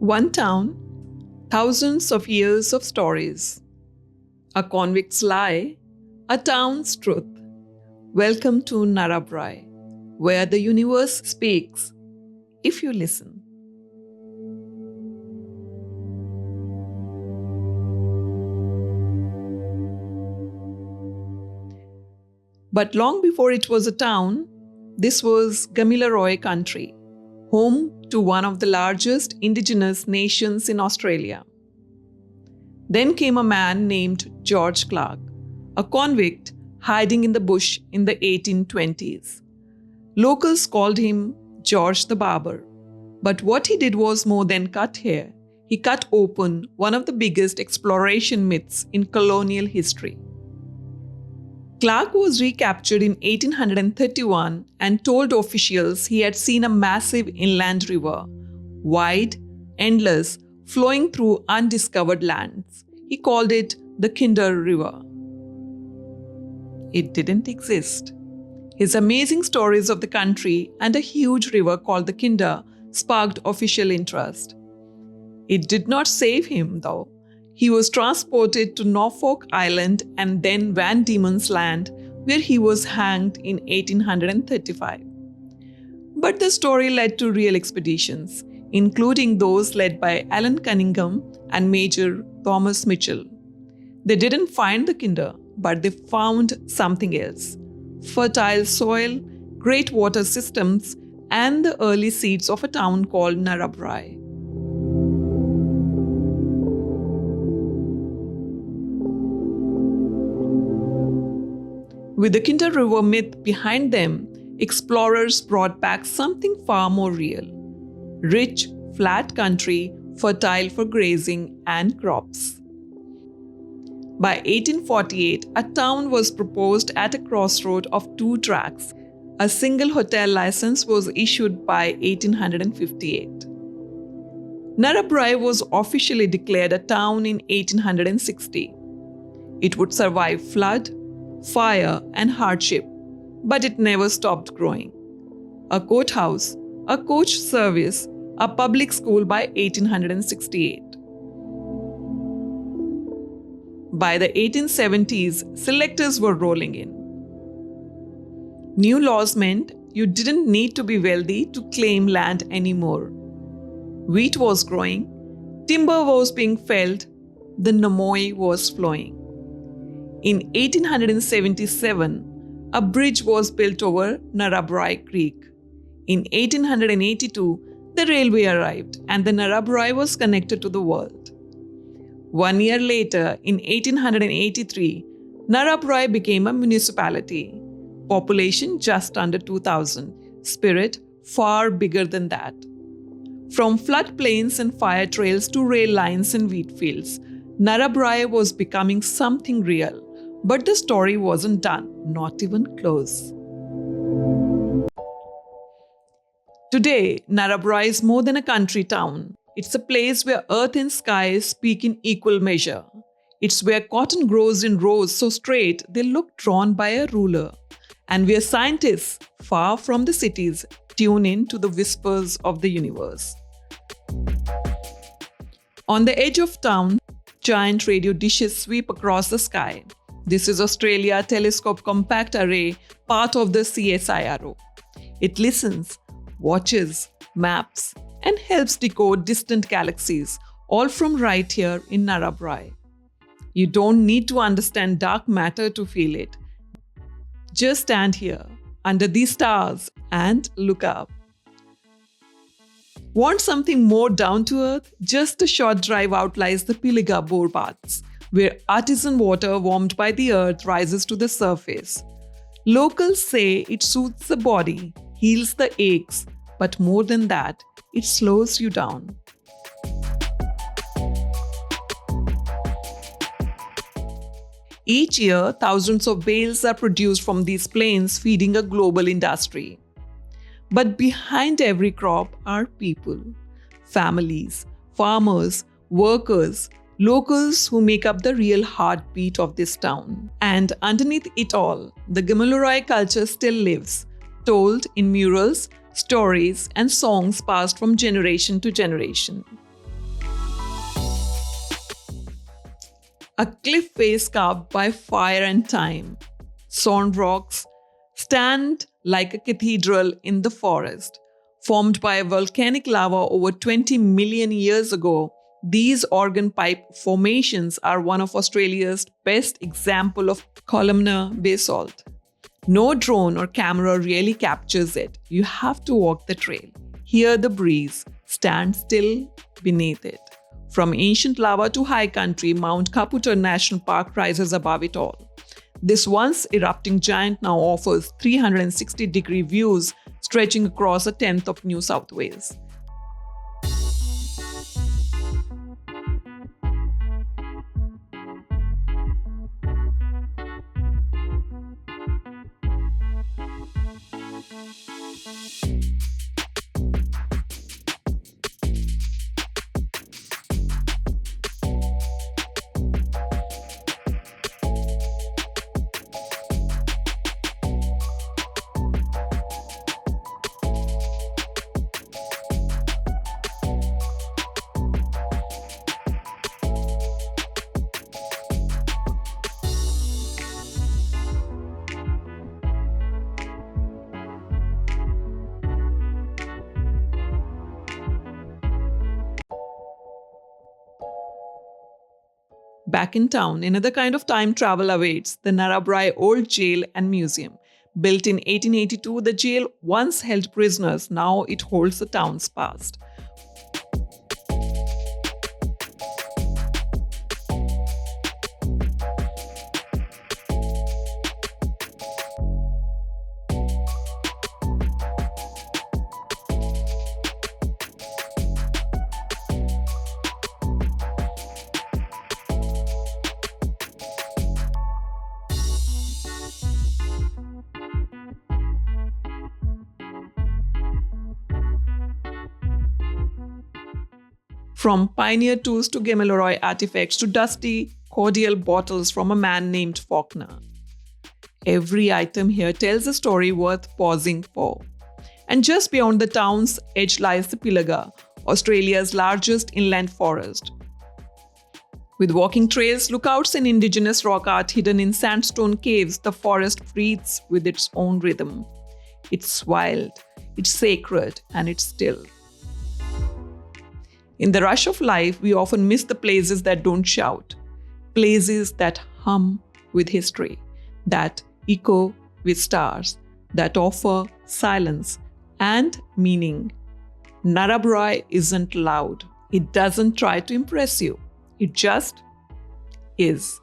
One town, thousands of years of stories. A convict's lie, a town's truth. Welcome to Narrabri, where the universe speaks, if you listen. But long before it was a town, this was Gamilaroi country, home to one of the largest indigenous nations in Australia. Then came a man named George Clark, a convict hiding in the bush in the 1820s. Locals called him George the Barber, but what he did was more than cut hair. He cut open one of the biggest exploration myths in colonial history. Clark was recaptured in 1831 and told officials he had seen a massive inland river, wide, endless, flowing through undiscovered lands. He called it the Kinder River. It didn't exist. His amazing stories of the country and a huge river called the Kinder sparked official interest. It did not save him, though. He was transported to Norfolk Island and then Van Diemen's Land, where he was hanged in 1835. But the story led to real expeditions, including those led by Alan Cunningham and Major Thomas Mitchell. They didn't find the Kinder, but they found something else: fertile soil, great water systems, and the early seeds of a town called Narrabri. With the Kinder River myth behind them, explorers brought back something far more real: rich, flat country, fertile for grazing and crops. By 1848, a town was proposed at a crossroad of two tracks. A single hotel license was issued by 1858. Narrabri was officially declared a town in 1860. It would survive flood, fire, and hardship, but it never stopped growing. A courthouse, a coach service, a public school by 1868. By the 1870s, selectors were rolling in. New laws meant you didn't need to be wealthy to claim land anymore. Wheat was growing, timber was being felled, the Namoi was flowing. In 1877, a bridge was built over Narrabri Creek. In 1882, the railway arrived and the Narrabri was connected to the world. 1 year later, in 1883, Narrabri became a municipality. Population just under 2,000. Spirit far bigger than that. From floodplains and fire trails to rail lines and wheat fields, Narrabri was becoming something real. But the story wasn't done, not even close. Today, Narrabri is more than a country town. It's a place where earth and sky speak in equal measure. It's where cotton grows in rows so straight they look drawn by a ruler. And where scientists, far from the cities, tune in to the whispers of the universe. On the edge of town, giant radio dishes sweep across the sky. This is Australia Telescope Compact Array, part of the CSIRO. It listens, watches, maps, and helps decode distant galaxies, all from right here in Narrabri. You don't need to understand dark matter to feel it. Just stand here, under these stars, and look up. Want something more down to earth? Just a short drive out lies the Piliga Bore Baths, where artisan water warmed by the earth rises to the surface. Locals say it soothes the body, heals the aches, but more than that, it slows you down. Each year, thousands of bales are produced from these plains, feeding a global industry. But behind every crop are people, families, farmers, workers, locals who make up the real heartbeat of this town. And underneath it all, the Gamilaroi culture still lives, told in murals, stories, and songs passed from generation to generation. A cliff face carved by fire and time. Sawn Rocks stand like a cathedral in the forest. Formed by volcanic lava over 20 million years ago, these organ pipe formations are one of Australia's best examples of columnar basalt. No drone or camera really captures it. You have to walk the trail, hear the breeze, stand still beneath it. From ancient lava to high country, Mount Kaputar National Park rises above it all. This once erupting giant now offers 360-degree views stretching across a tenth of New South Wales. Back in town, another kind of time travel awaits: the Narrabri Old Jail and Museum. Built in 1882, the jail once held prisoners. Now it holds the town's past. From pioneer tools to Gamilaroi artifacts to dusty cordial bottles from a man named Faulkner. Every item here tells a story worth pausing for. And just beyond the town's edge lies the Pilliga, Australia's largest inland forest. With walking trails, lookouts and indigenous rock art hidden in sandstone caves, the forest breathes with its own rhythm. It's wild, it's sacred, and it's still. In the rush of life, we often miss the places that don't shout, places that hum with history, that echo with stars, that offer silence and meaning. Narrabri isn't loud. It doesn't try to impress you. It just is.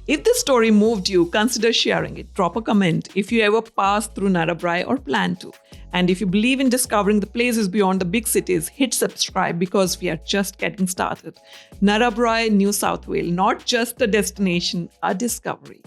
If this story moved you, consider sharing it. Drop a comment if you ever passed through Narrabri or plan to. And if you believe in discovering the places beyond the big cities, hit subscribe because we are just getting started. Narrabri, New South Wales, not just a destination, a discovery.